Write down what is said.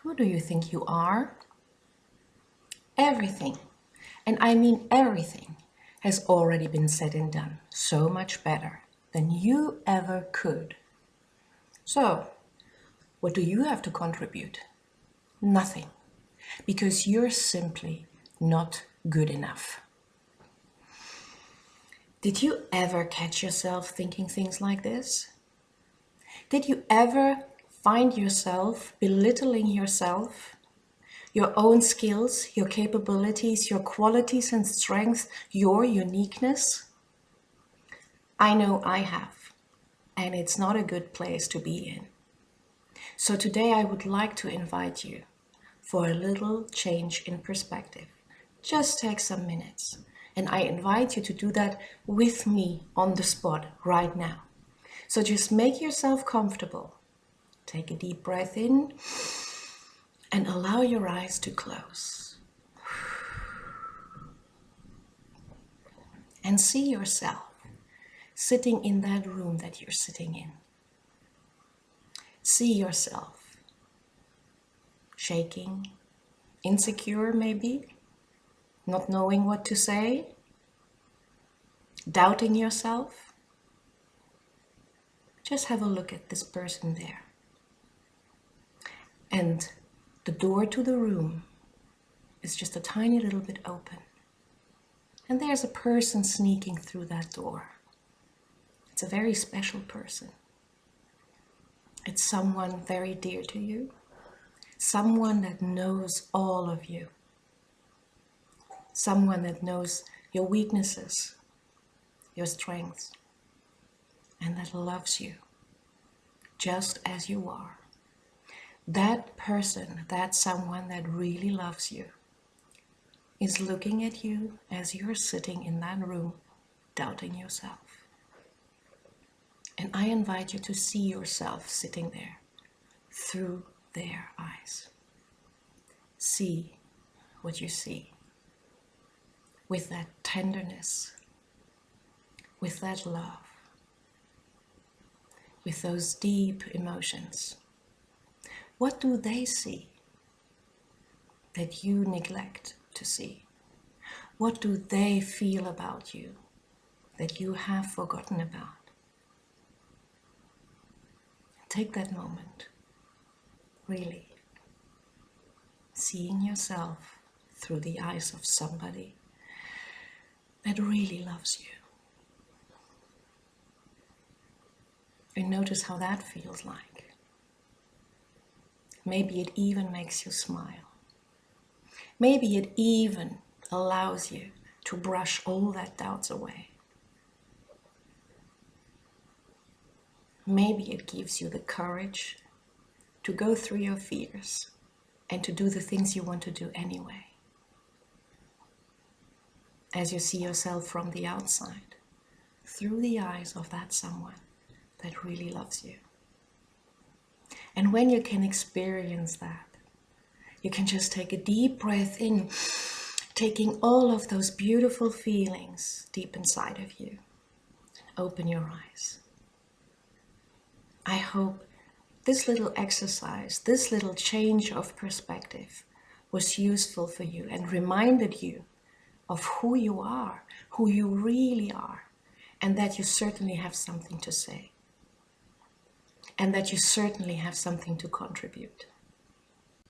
Who do you think you are? Everything, and I mean everything, has already been said and done so much better than you ever could. So, what do you have to contribute? Nothing, because you're simply not good enough. Did you ever catch yourself thinking things like this? Did you ever find yourself belittling yourself, your own skills, your capabilities, your qualities and strengths, your uniqueness? I know I have, and it's not a good place to be in. So today I would like to invite you for a little change in perspective. Just take some minutes, and I invite you to do that with me on the spot right now. So just make yourself comfortable. Take a deep breath in and allow your eyes to close. And see yourself sitting in that room that you're sitting in. See yourself shaking, insecure maybe, not knowing what to say, doubting yourself. Just have a look at this person there. And the door to the room is just a tiny little bit open. And there's a person sneaking through that door. It's a very special person. It's someone very dear to you. Someone that knows all of you. Someone that knows your weaknesses, your strengths, and that loves you just as you are. That person, that someone that really loves you, is looking at you as you're sitting in that room, doubting yourself. And I invite you to see yourself sitting there through their eyes. See what you see with that tenderness, with that love, with those deep emotions. What do they see that you neglect to see? What do they feel about you that you have forgotten about? Take that moment, really, seeing yourself through the eyes of somebody that really loves you. And notice how that feels like. Maybe it even makes you smile. Maybe it even allows you to brush all that doubts away. Maybe it gives you the courage to go through your fears and to do the things you want to do anyway. As you see yourself from the outside, through the eyes of that someone that really loves you. And when you can experience that, you can just take a deep breath in, taking all of those beautiful feelings deep inside of you. Open your eyes. I hope this little exercise, this little change of perspective was useful for you and reminded you of who you are, who you really are, and that you certainly have something to say. And that you certainly have something to contribute.